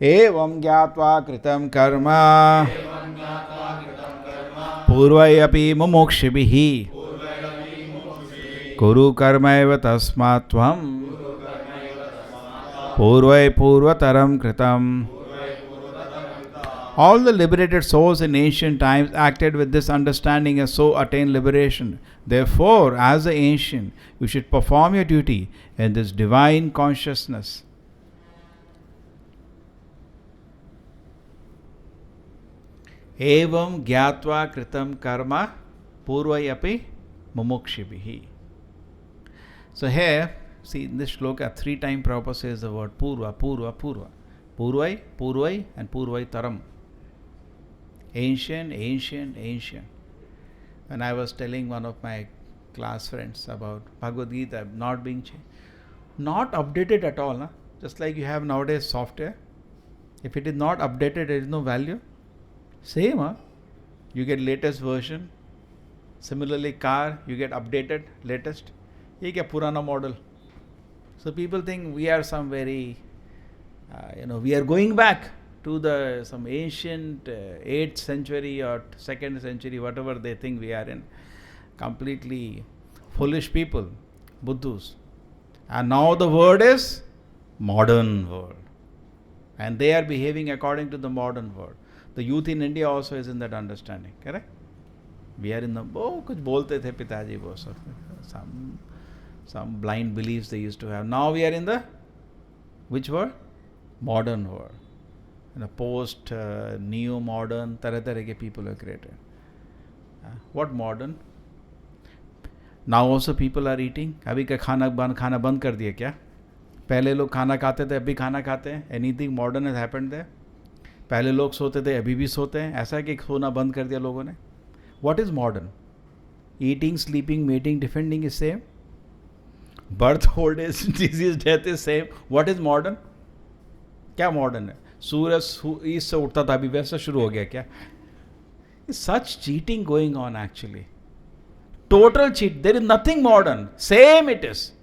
Evam gyatva kritam karma purvayapi mumukshibhihi kuru karmaiva tasmat tvam purvai purvataram kritam. All the liberated souls in ancient times acted with this understanding and so attained liberation. Therefore, as the ancient, you should perform your duty in this divine consciousness. Evam gyatva kritam karma purvayapi mumukshibhihi. So here, see in this shloka, 3 times Prabhupada says the word purva, purva, purva. Purvai, purvai and purvai taram. Ancient, ancient, ancient. When I was telling one of my class friends about Bhagavad Gita not being changed, not updated at all, na? Just like you have nowadays software. If it is not updated, there is no value. Same, huh? You get latest version. Similarly, car, you get updated, latest. Ye kya purana model. So people think we are some very, we are going back to some ancient 8th century or 2nd century, whatever they think we are in. Completely foolish people, Buddhus. And now the word is modern world. And they are behaving according to the modern world. The youth in India also is in that understanding, correct? We are in the, kuch bolte the Pitaji wo sab. Some blind beliefs they used to have. Now we are in the, which word? Modern world. In a post, neo-modern, tarah ke people are created. What modern? Now also people are eating. Abhi ka khana band kar diya kya? Pehle log khana khate the, abhi khana khate hain. Anything modern has happened there? Pehle log sote the, abhi bhi sote hain. Aisa hai ki sona band kar diya logon ne? What is modern? Eating, sleeping, mating, defending is same. Birth, old age, disease, death is same. What is modern? क्या modern है? सूरज east से उठता था, अभी वैसा शुरू हो गया क्या? Such cheating going on actually. Total cheat. There is nothing modern. Same it is.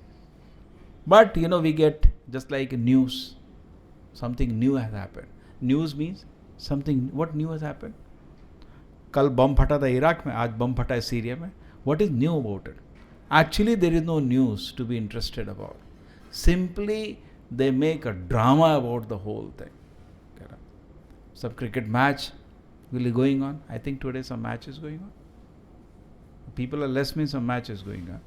But we get just like news. Something new has happened. News means something. What new has happened? कल बम फटा था Iraq में, आज बम फटा है Syria में. What is new about it? Actually, there is no news to be interested about. Simply, they make a drama about the whole thing. Some cricket match will be going on. I think today some match is going on. People are less means some match is going on.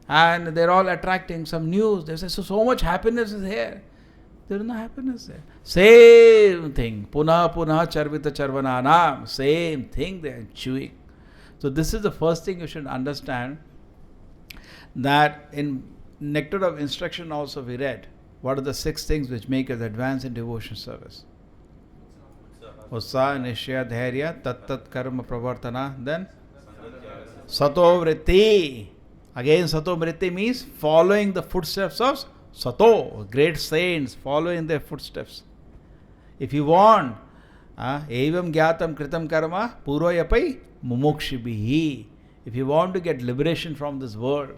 And they're all attracting some news. They say, so much happiness is here. There is no happiness there. Same thing. Punah charvita charvananam. Same thing they are chewing. So this is the first thing you should understand, that in Nectar of Instruction also we read, what are the 6 things which make us advance in devotion service? Utsaha, Nishya, Dhairya, Tat Karma Pravartana, then Sato Vritti. Again, Sato Vritti means following the footsteps of Sato, great saints, following their footsteps. If you want, Evam Gyatam Kritam Karma, Purvayapai Mumukshibhihi. If you want to get liberation from this world,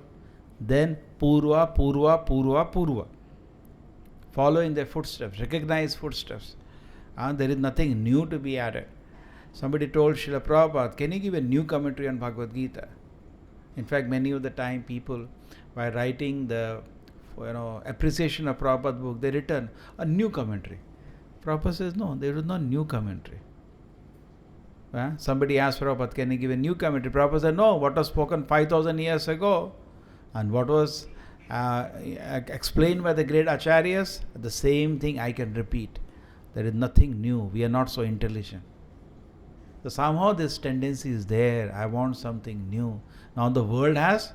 then Purva, Purva, Purva, Purva. Follow in their footsteps, recognize footsteps. There is nothing new to be added. Somebody told Srila Prabhupada, can you give a new commentary on Bhagavad Gita? In fact, many of the time people, while writing the appreciation of Prabhupada's book, they written a new commentary. Prabhupada says, no, there is no new commentary. Somebody asked Prabhupada, can you give a new commentary? Prabhupada said, no, what was spoken 5,000 years ago and what was explained by the great acharyas, the same thing I can repeat. There is nothing new. We are not so intelligent. So somehow this tendency is there. I want something new. Now the world has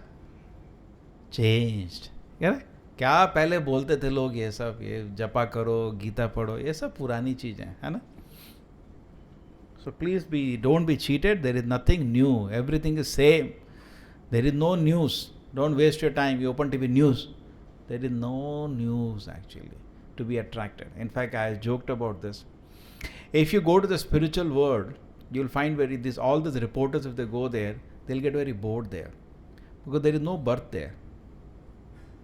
changed. क्या पहले बोलते थे लोग ये सब, ये जपा करो, गीता पढ़ो, ये सब पुरानी चीजें है ना. So please don't be cheated. There is nothing new. Everything is same. There is no news. Don't waste your time. You open TV news. There is no news actually to be attracted. In fact, I joked about this. If you go to the spiritual world, you'll find all these reporters, if they go there, they'll get very bored there. Because there is no birth there.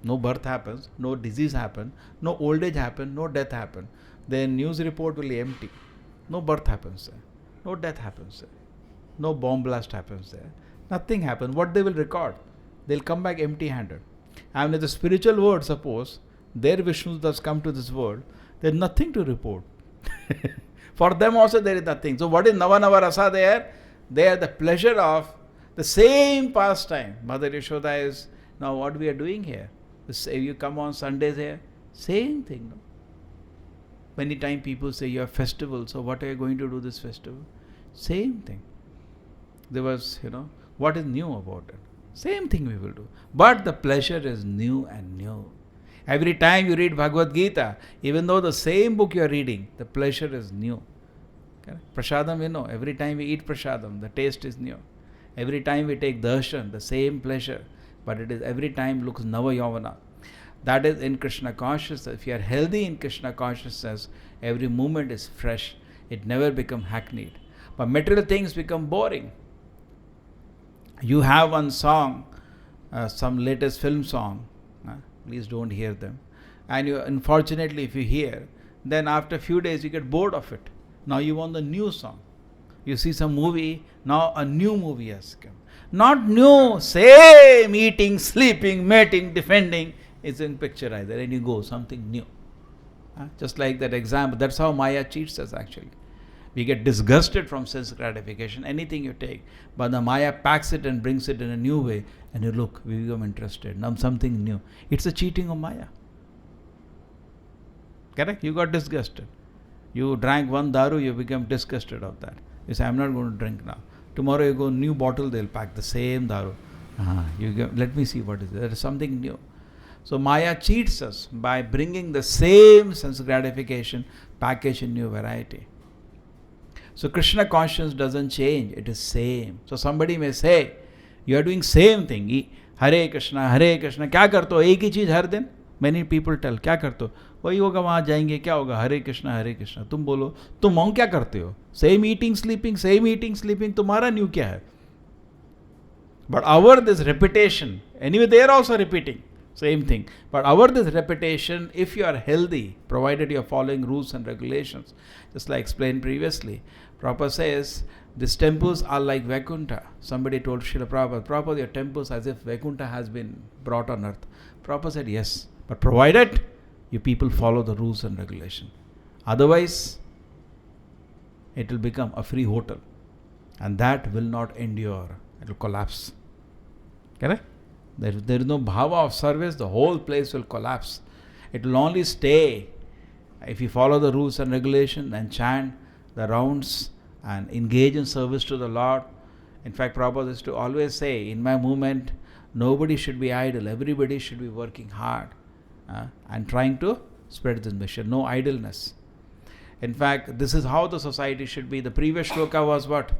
No birth happens, no disease happens, no old age happens, no death happens. their news report will be empty. No birth happens there. No death happens there. No bomb blast happens there. Nothing happens. What they will record? They'll come back empty-handed. And in the spiritual world, suppose, their Vishnu does come to this world, there's nothing to report. For them also there is nothing. So what is Nava Nava Rasa there? They are the pleasure of the same pastime. Mother Yashoda is, now what we are doing here? You come on Sundays here, same thing. No? Many times people say you have festival, so what are you going to do this festival? Same thing. There was, what is new about it? Same thing we will do. But the pleasure is new and new. Every time you read Bhagavad Gita, even though the same book you are reading, the pleasure is new. Okay? Prasadam, every time we eat prasadam, the taste is new. Every time we take darshan, the same pleasure, but it is every time looks Nava Yavana. That is in Krishna consciousness. If you are healthy in Krishna consciousness, every moment is fresh. It never becomes hackneyed. But material things become boring. You have one song, some latest film song, please don't hear them. And unfortunately, if you hear, then after a few days you get bored of it. Now you want the new song. You see some movie, now a new movie has come. Not new, same eating, sleeping, mating, defending is in picture either, and you go something new. Just like that example, that's how Maya cheats us actually. We get disgusted from sense gratification, anything you take, but the Maya packs it and brings it in a new way, and you look, we become interested, now something new. It's a cheating of Maya. Correct? You got disgusted. You drank one daru, you become disgusted of that. You say, I'm not going to drink now. Tomorrow you go, new bottle, they'll pack the same daru. Let me see what is it. There is something new. So Maya cheats us by bringing the same sense gratification packaged in new variety. So Krishna consciousness doesn't change, it is same. So somebody may say, you are doing same thing. Hare Krishna, kya karto? Ek hi cheez har din? Many people tell, kya karto? वही होगा, वहाँ जाएंगे, क्या होगा? हरे कृष्णा. तुम बोलो, तुम वहाँ क्या करते हो? Same eating, sleeping, तुम्हारा न्यू क्या है? But our this repetition, anyway they are also repeating, same thing. But our this repetition, if you are healthy, provided you are following rules and regulations, just like explained previously, Prabhupada says, these temples are like Vaikuntha. Somebody told Srila Prabhupada, your temples as if Vaikuntha has been brought on earth. Prabhupada said, yes, but provided you people follow the rules and regulation. Otherwise, it will become a free hotel. And that will not endure. It will collapse. Correct? There is no bhava of service, the whole place will collapse. It will only stay if you follow the rules and regulation and chant the rounds and engage in service to the Lord. In fact, Prabhupada used to always say, in my movement, nobody should be idle. Everybody should be working hard and trying to spread this mission. No idleness. In fact, this is how the society should be. The previous shloka was what?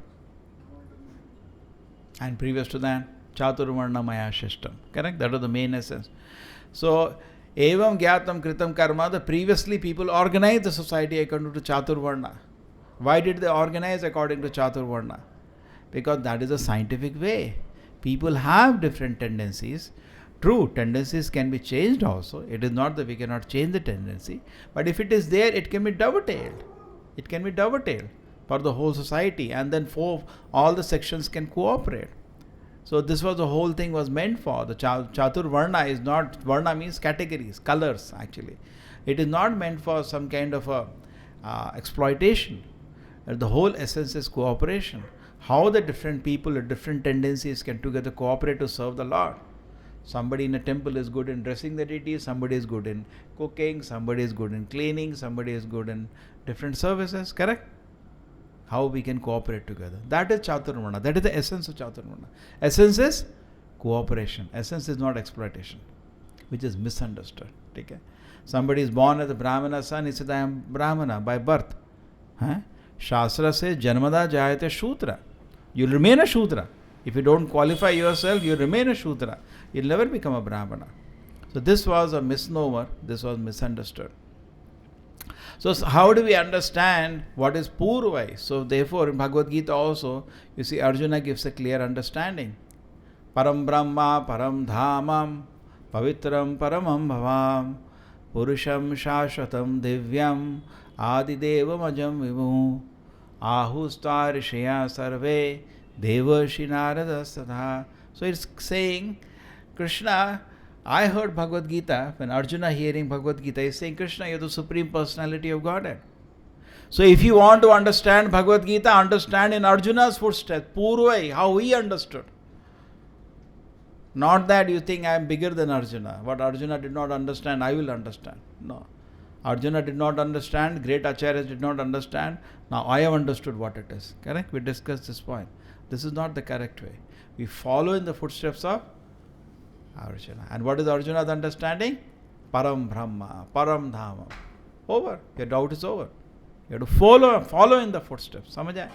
And previous to that, Chaturvarna Maya Shishtam. Correct? That was the main essence. So, Evam Gyatam Kritam Karma, the previously people organized the society according to Chaturvarna. Why did they organize according to Chaturvarna? Because that is a scientific way. People have different tendencies. True, tendencies can be changed also. It is not that we cannot change the tendency. But if it is there, it can be dovetailed. It can be dovetailed for the whole society. And then all the sections can cooperate. So this was the whole thing was meant for. The Chatur Varna is not, Varna means categories, colors actually. It is not meant for some kind of a exploitation. The whole essence is cooperation. How the different people with different tendencies can together cooperate to serve the Lord. Somebody in a temple is good in dressing the deities, somebody is good in cooking, somebody is good in cleaning, somebody is good in different services, correct? How we can cooperate together. That is Chaturvarna. That is the essence of Chaturvarna. Essence is cooperation. Essence is not exploitation, which is misunderstood. Okay? Somebody is born as a Brahmana son, he says, I am Brahmana by birth. Shastra says, Janmada Jayate Shudra. You remain a Shudra. If you don't qualify yourself, you remain a Shudra. You'll never become a Brahmana. So this was a misnomer. This was misunderstood. So how do we understand what is Purvai? So therefore in Bhagavad Gita also, you see Arjuna gives a clear understanding. Param Brahma, Param Dhamam, Pavitram Paramam Bhavam, पुरुषम शाश्वतम दिव्यम आदिदेवमजं विभुं आहुस्तार्षया सर्वे देवर्षि नारदस्तथा. So it's saying, Krishna, I heard Bhagavad Gita, when Arjuna hearing Bhagavad Gita is saying, Krishna, you are the Supreme Personality of Godhead. So if you want to understand Bhagavad Gita, understand in Arjuna's footsteps, Purvai, how he understood. Not that you think I am bigger than Arjuna. What Arjuna did not understand, I will understand. No. Arjuna did not understand, great acharyas did not understand. Now I have understood what it is. Correct? We discussed this point. This is not the correct way. We follow in the footsteps of Arjuna. And what is Arjuna's understanding? Param Brahma, Param Dhama. Over. Your doubt is over. You have to follow in the footsteps. समझ आए?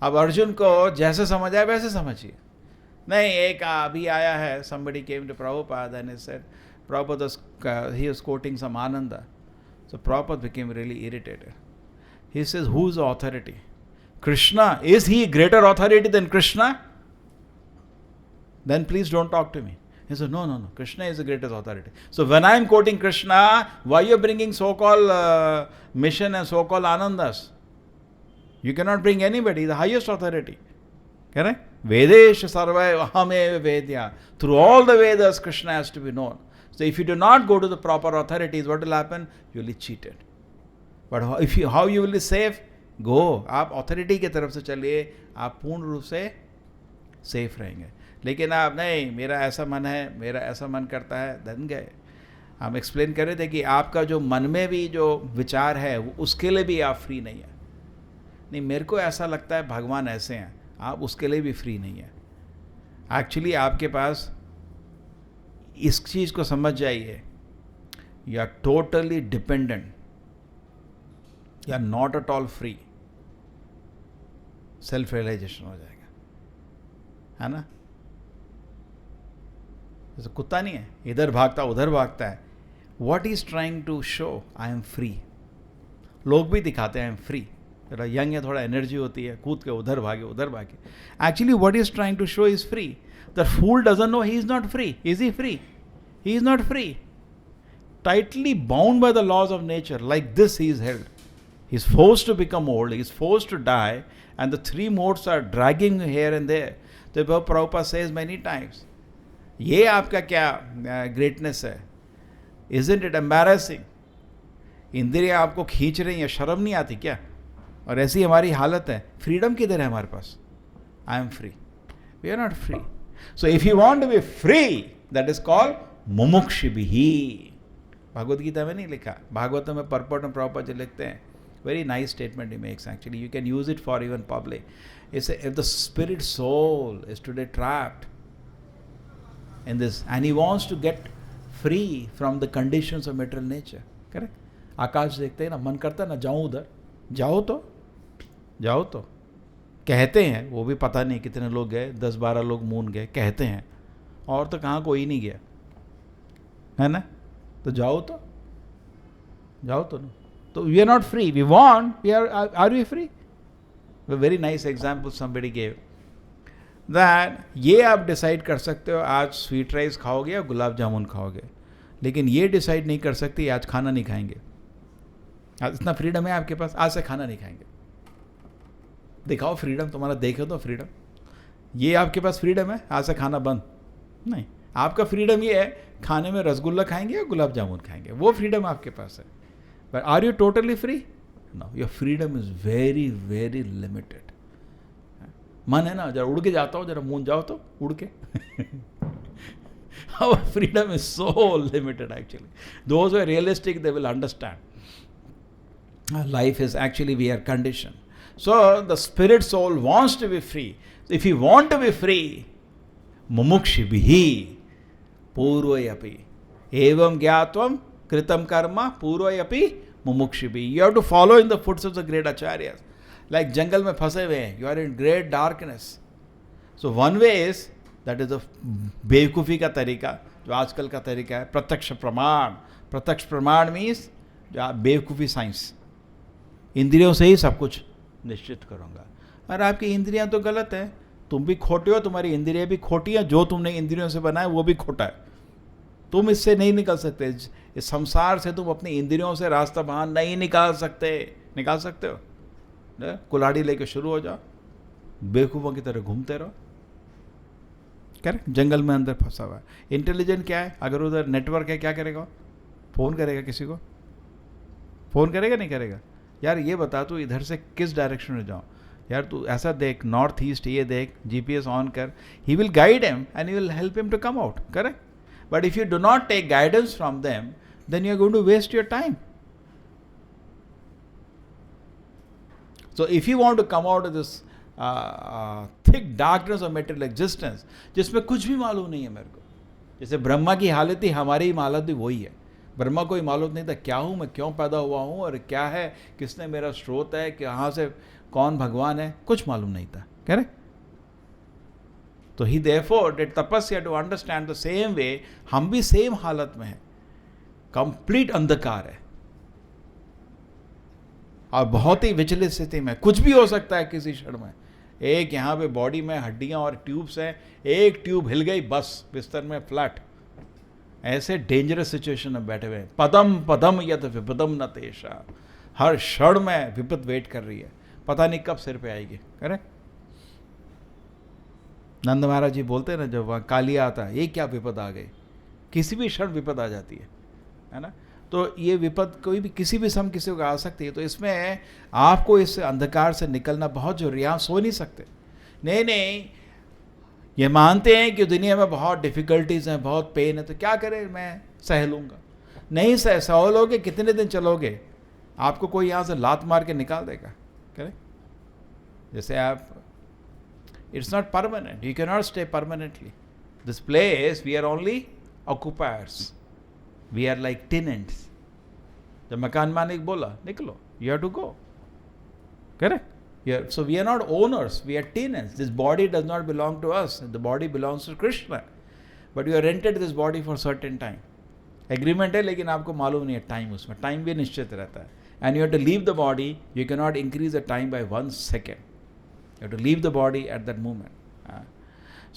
अब अर्जुन को जैसे समझ आए वैसे समझिए. नहीं, एक अभी आया है, somebody came to Prabhupada and he said, Prabhupada, he was quoting some Ananda. So Prabhupada became really irritated. He says, whose authority? Krishna. Is he greater authority than Krishna? Then please don't talk to me. He said, no. Krishna is the greatest authority. So when I am quoting Krishna, why you are bringing so-called mission and so-called Anandas? You cannot bring anybody, the highest authority. Correct? Vedesh sarvai ahame vedya. Through all the Vedas, Krishna has to be known. So if you do not go to the proper authorities, what will happen? You will be cheated. But how you will be safe? Go. आप authority के तरफ से चलिए, आप पूर्ण रूप से safe रहेंगे. लेकिन आप नहीं, मेरा ऐसा मन है, मेरा ऐसा मन करता है, धन गए. हम एक्सप्लेन कर रहे थे कि आपका जो मन में भी जो विचार है, उसके लिए भी आप फ्री नहीं है. नहीं, मेरे को ऐसा लगता है भगवान ऐसे हैं, आप उसके लिए भी फ्री नहीं है. एक्चुअली आपके पास इस चीज़ को समझ जाइए, you are totally dependent, you are not at all free. Self realization हो जाएगा, है ना. जैसे कुत्ता नहीं है, इधर भागता उधर भागता है. What is trying to show? I am free. लोग भी दिखाते हैं आई एम फ्री. थोड़ा यंग है, थोड़ा एनर्जी होती है, कूद के उधर भागे उधर भागे. Actually what is trying to show is free. The fool doesn't know he is not free. Is he free? He is not free. Tightly bound by the laws of nature, like this he is held. He is forced to become old, he is forced to die, and the three modes are dragging here and there. So Prabhupada says many times, ये आपका क्या greatness है? Isn't it embarrassing? इंद्रियां आपको खींच रही हैं, शर्म नहीं आती क्या? और ऐसी हमारी हालत है. फ्रीडम किधर है हमारे पास? I am free. We are not free. So if you want to be free, that is called मुमुक्षिभिः. Bhagavad Gita में नहीं लिखा, भागवत में परपट में प्रभुपाद जी लिखते हैं. Very nice statement he makes. Actually you can use it for even public. It's if the spirit soul is today trapped in this and he wants to get free from the conditions of material nature. Correct? आकाश देखते हैं ना, मन करता है ना जाऊं उधर. जाओ तो कहते हैं, वो भी पता नहीं कितने लोग गए, 10-12 लोग मून गए कहते हैं, और तो कहाँ कोई नहीं गया, है ना. तो जाओ तो ना. तो we are not free. We want, we are we free? Very nice example somebody gave that ये आप डिसाइड कर सकते हो आज स्वीट राइस खाओगे या गुलाब जामुन खाओगे, लेकिन ये डिसाइड नहीं कर सकते आज खाना नहीं खाएंगे. आज इतना फ्रीडम है आपके पास, आज से खाना नहीं खाएंगे. दिखाओ फ्रीडम तुम्हारा, देखो तो फ्रीडम. ये आपके पास फ्रीडम है आज से खाना बंद? नहीं. आपका फ्रीडम ये है खाने में रसगुल्ला खाएंगे या गुलाब जामुन खाएंगे, वो फ्रीडम आपके पास है. But are you totally free? No, your freedom is very very limited. मन है ना, जरा उड़ के जाता हो, जरा मून जाओ तो उड़ के. Our freedom is so limited actually. Those who are realistic, they will understand. Life is actually, we are conditioned. So the spirit soul wants to be free. If you want to be free, mumukshibhihi purvayapi evam gyatvam kritam karma purvayapi mumukshibhi. You have to follow in the footsteps of the great acharyas. Like jungle mein phase hue hain, you are in great darkness. So one way is, that is the बेवकूफ़ी का तरीका जो आजकल का तरीका है, प्रत्यक्ष प्रमाण. प्रत्यक्ष प्रमाण मीन्स बेवकूफ़ी साइंस. इंद्रियों से ही सब कुछ निश्चित करूँगा. और आपकी इंद्रियां तो गलत हैं, तुम भी खोटे हो, तुम्हारी इंद्रियां भी खोटी हैं, जो तुमने इंद्रियों से बनाया वो भी खोटा है. तुम इससे नहीं निकल सकते, इस संसार से तुम अपनी इंद्रियों से रास्ता बाहर नहीं निकाल सकते। निकाल सकते हो? कुल्हाड़ी लेके शुरू हो जाओ, बेवकूफ़ों की तरह घूमते रहो। करेक्ट? जंगल में अंदर फंसा हुआ है। इंटेलिजेंट क्या है? अगर उधर नेटवर्क है क्या करेगा? फ़ोन करेगा किसी को? फ़ोन करेगा नहीं करेगा? यार ये बता तू इधर से किस डायरेक्शन में जाऊँ, यार तू ऐसा देख, नॉर्थ ईस्ट ये देख, GPS ऑन कर। He will guide him and he will help him to come out. Correct? But if you do not take guidance from them, then you are going to waste your time. So if you want to come out of this thick darkness of material existence, जिसमें कुछ भी मालूम नहीं है मेरे को, जैसे ब्रह्मा की हालत थी, हमारी हालत भी वही है. ब्रह्मा को ही मालूम नहीं था क्या हूँ मैं, क्यों पैदा हुआ हूँ और क्या है, किसने मेरा स्रोत है, कहाँ से कौन भगवान है, कुछ मालूम नहीं था. करेक्ट? तो he therefore did tapasya to understand the same way. हम भी सेम हालत में हैं, कंप्लीट अंधकार है और बहुत ही विचलित स्थिति में. कुछ भी हो सकता है किसी क्षण में. एक यहाँ पे बॉडी में हड्डियाँ और ट्यूब्स हैं, एक ट्यूब हिल गई बस बिस्तर में फ्लैट. ऐसे डेंजरस सिचुएशन में बैठे हुए हैं. पदम पदम यत विपदम न तेषा. हर क्षण में विपद वेट कर रही है, पता नहीं कब सिर पे आएगी. करेक्ट? नंद महाराज जी बोलते हैं ना, जब वहाँ कालिया आता है, ये क्या विपद आ गई. किसी भी क्षण विपद आ जाती है ना. तो ये विपद कोई भी किसी भी समय किसी को आ सकती है. तो इसमें आपको इस अंधकार से निकलना बहुत जरूरी है. आप सो नहीं सकते. नहीं, ये मानते हैं कि दुनिया में बहुत डिफ़िकल्टीज़ हैं, बहुत पेन है, तो क्या करें, मैं सह लूँगा. नहीं सह लोगे, कितने दिन चलोगे, आपको कोई यहाँ से लात मार के निकाल देगा. करें? जैसे आप, it's not permanent, you can not stay permanently. This place we are only occupiers, we are like tenants. जब मकान मालिक बोला निकलो, you have to go. Correct? So we are not owners, we are tenants. This body does not belong to us. The body belongs to Krishna. But you are rented this body for certain time. Agreement है, लेकिन आपको मालूम नहीं है time. उसमें time भी निश्चित रहता है. And you have to leave the body. You cannot increase the time by 1 second. You have to leave the body at that moment.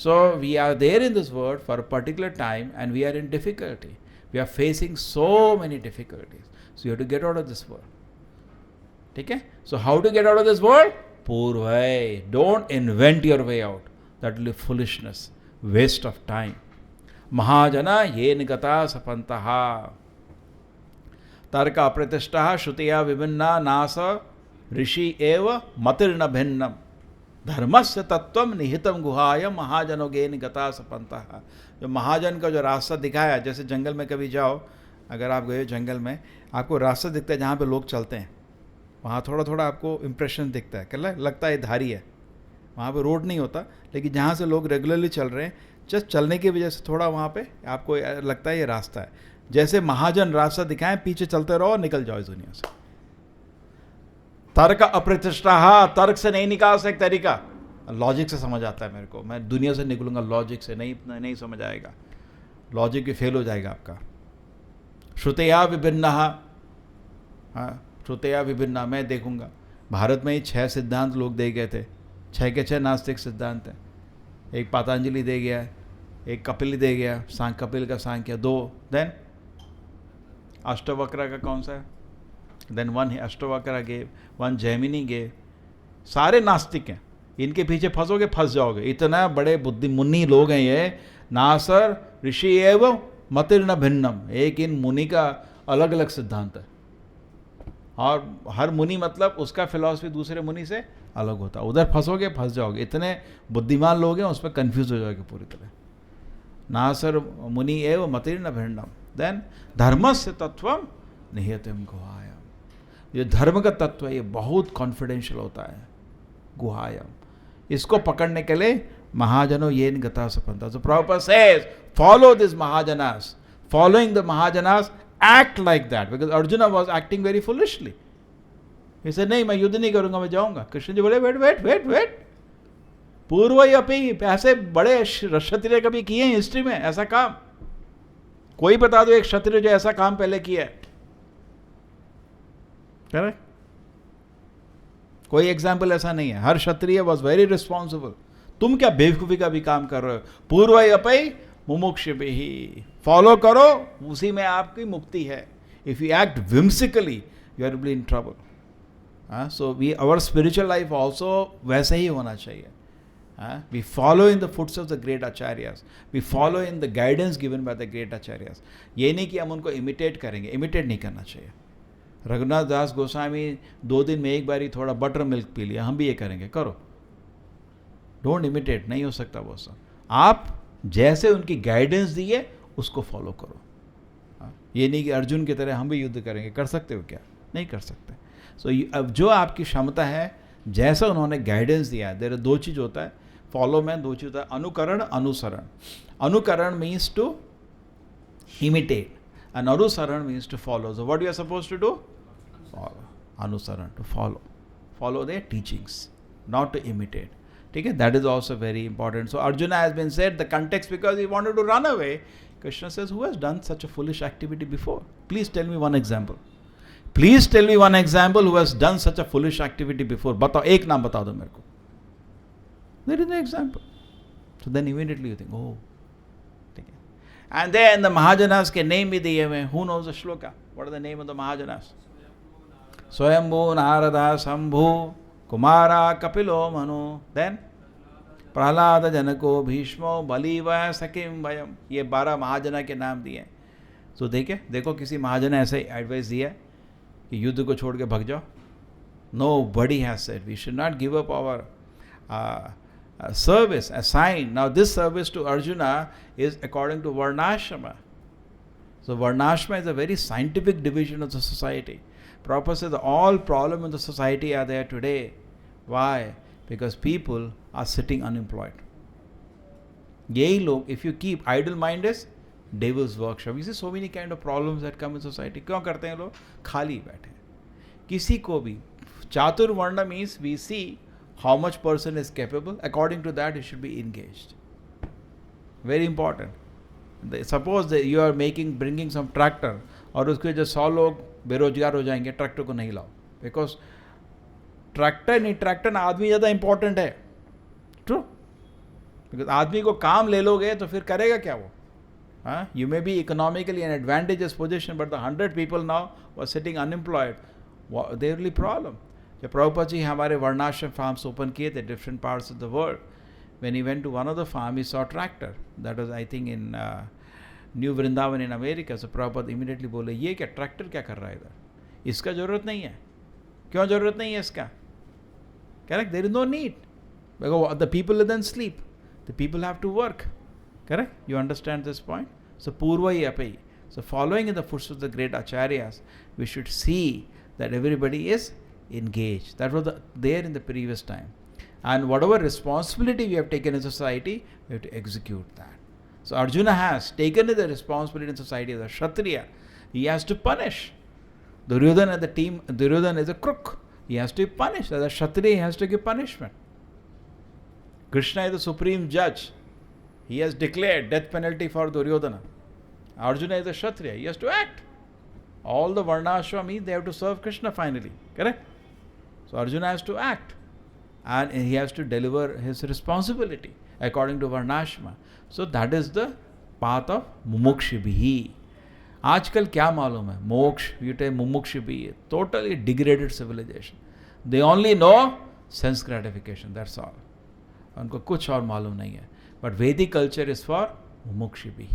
So we are there in this world for a particular time, and we are in difficulty. We are facing so many difficulties. So you have to get out of this world. ठीक है? So how to get out of this world? Purvai. Don't invent your way out. That will be foolishness, waste of time. Mahajana yen gata sapantaha. Tarka apratishtaha shutiya vibhinna nasa rishi eva matirna bhinnam. धर्मस्य तत्वम निहितम गुहायम महाजनो gain गता सपंतः. जो महाजन का जो रास्ता दिखाया, जैसे जंगल में कभी जाओ, अगर आप गए जंगल में, आपको रास्ता दिखता है जहाँ पे लोग चलते हैं, वहाँ थोड़ा थोड़ा आपको इम्प्रेशन दिखता है, क्या लगता है धारी है. वहाँ पे रोड नहीं होता, लेकिन जहाँ से लोग रेगुलरली चल रहे हैं, जस्ट चलने की वजह से थोड़ा वहाँ पे आपको लगता है ये रास्ता है. जैसे महाजन रास्ता दिखाएं, पीछे चलते रहो और निकल जाओ इस दुनिया से. तर्क अप्रतिष्ठा, तर्क से नहीं निकाल सकते तरीका. लॉजिक से समझ आता है मेरे को, मैं दुनिया से निकलूंगा लॉजिक से, नहीं समझ आएगा. लॉजिक भी फेल हो जाएगा आपका. श्रुतया विभिन्न, हाँ, श्रुतया विभिन्न. मैं देखूंगा भारत में ही 6 सिद्धांत लोग दे गए थे. 6 के 6 नास्तिक सिद्धांत हैं. एक पतंजलि दे गया है, एक कपिल दे गया, कपिल का सांख्य 2. देन अष्टवक्र का कौन सा है? Then 1 Ashtavakra gave, 1 Jaimini gave. सारे नास्तिक हैं. इनके पीछे फंसोगे फंस जाओगे. इतना बड़े बुद्धि मुनि लोग हैं ये. नासर ऋषि एवं मतिर्न भिन्नम. एक इन मुनि का अलग अलग सिद्धांत है, और हर मुनि मतलब उसका फिलॉसफी दूसरे मुनि से अलग होता है. उधर फंसोगे फंस जाओगे. इतने बुद्धिमान लोग हैं, उसमें कंफ्यूज हो जाओगे पूरी तरह. नासर मुनि एवं मतिर्न भिन्नम. देन धर्मस्य तत्वम निहितम गुहायम. ये धर्म का तत्व है, ये बहुत कॉन्फिडेंशियल होता है. गुहायम, इसको पकड़ने के लिए महाजनो येन गता सपंता. So Prabhupada says, follow this Mahajanas. Following the Mahajanas, act like that, because Arjuna was acting very foolishly. He said, नहीं मैं युद्ध नहीं करूंगा, मैं जाऊंगा. कृष्ण जी बोले वेट. पूर्व अपी, ऐसे बड़े क्षत्रिय कभी किए हैं हिस्ट्री में ऐसा काम? कोई बता दो एक क्षत्रिय जो ऐसा काम पहले किया है. करेक्ट? कोई एग्जाम्पल ऐसा नहीं है. हर क्षत्रिय वॉज वेरी रिस्पॉन्सिबल. तुम क्या बेवकूफ़ी का भी काम कर रहे हो? पूर्व अपई मुमुक्षुभिः, फॉलो करो, उसी में आपकी मुक्ति है. If you act whimsically, you are in trouble. So our spiritual life also वैसे ही होना चाहिए. We follow in the footsteps of the great acharyas. We follow in the guidance given by the great acharyas. ये नहीं कि हम उनको imitate करेंगे. Imitate नहीं करना चाहिए. रघुनाथ दास गोस्वामी 2 दिन में एक बारी थोड़ा बटर मिल्क पी लिया, हम भी ये करेंगे. करो. डोंट इमिटेट, नहीं हो सकता वो सब. आप जैसे उनकी गाइडेंस दी है उसको फॉलो करो. ये नहीं कि अर्जुन की तरह हम भी युद्ध करेंगे. कर सकते हो क्या? नहीं कर सकते. सो अब जो आपकी क्षमता है, जैसा उन्होंने गाइडेंस दिया है, देयर 2 चीज़ होता है फॉलो में. 2 चीज़ होता है अनुकरण, अनुसरण. Anukaran means to imitate and anusaran means to follow. So what you are supposed to do? Follow. Anusaran, to follow. Follow their teachings, not to imitate. Okay? That is also very important. So Arjuna has been said, the context, because he wanted to run away. Krishna says, who has done such a foolish activity before? Please tell me one example. Please tell me one example who has done such a foolish activity before. बताओ, एक नाम बता दो मेरे को. There is no example. So then immediately you think, oh. And then the Mahajanas के name भी दिए हुए. Who knows the shloka? What are the name of the Mahajanas? Swayambhu, Narada, Sambhu, Kumara, Kapilo, Manu. Then Prahlada, Janako, Bhishmo, Baliva, Sakim, Vayam. ये 12 महाजना के नाम दिए. So देखो किसी महाजन ने ऐसे एडवाइस दिया कि युद्ध को छोड़ के भाग जाओ. Nobody has said we should not give up our service assigned. Now this service to Arjuna is according to Varnashrama. So Varnashrama is a very scientific division of the society. Prabhupada says all problems in the society are there today. Why? Because people are sitting unemployed. Yehi log, if you keep idle mind is devil's workshop. You see so many kind of problems that come in society. क्यों करते हैं लोग? खाली बैठे. किसी को भी चातुर्वर्ण means we see how much person is capable. According to that, he should be engaged. Very important. Suppose that you are bringing some tractor, और उसके जो 100 लोग बेरोजगार हो जाएंगे, ट्रैक्टर को नहीं लाओ. Because ट्रैक्टर ना आदमी ज़्यादा important है. True. Because आदमी को काम ले लोगे तो फिर करेगा क्या वो? You may be economically in advantageous position, but the 100 people now who are sitting unemployed, there will be problem. जब प्रभुपाद जी हमारे वर्णाश्रम फार्म्स ओपन किए थे different parts of the world, when he went to one of the farm, he saw a tractor. That was, I think, in New Vrindavan in America. So Prabhupada immediately बोले, ये क्या tractor क्या कर रहा है इधर? इसका जरूरत नहीं है. क्यों जरूरत नहीं है इसका? Correct? There is no need. Because the people then sleep. The people have to work. Correct? You understand this point? So Purva Yapai. So following in the footsteps of the great acharyas, we should see that everybody is engaged. That was there in the previous time. And whatever responsibility we have taken in society, we have to execute that. So Arjuna has taken the responsibility in society as a Kshatriya. He has to punish. Duryodhana and the team, Duryodhana is a crook. He has to be punished. As a Kshatriya, he has to give punishment. Krishna is the supreme judge. He has declared death penalty for Duryodhana. Arjuna is a Kshatriya. He has to act. All the Varnashram means they have to serve Krishna finally. Correct? So Arjuna has to act. And he has to deliver his responsibility according to Varnashma. So that is the path of Mumukshibhi. आजकल क्या मालूम है? मोक्ष, you take Mumukshibhi, totally degraded civilization. They only know sense gratification, that's all. उनको कुछ और मालूम नहीं है. But Vedic culture is for Mumukshibhi.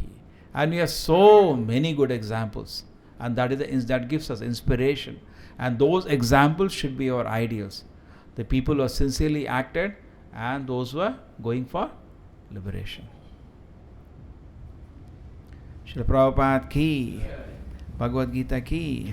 And we have so many good examples. And that gives us inspiration. And those examples should be our ideals. The people who are sincerely acted and those who are going for liberation. Srila Prabhupada ki, Bhagavad Gita ki.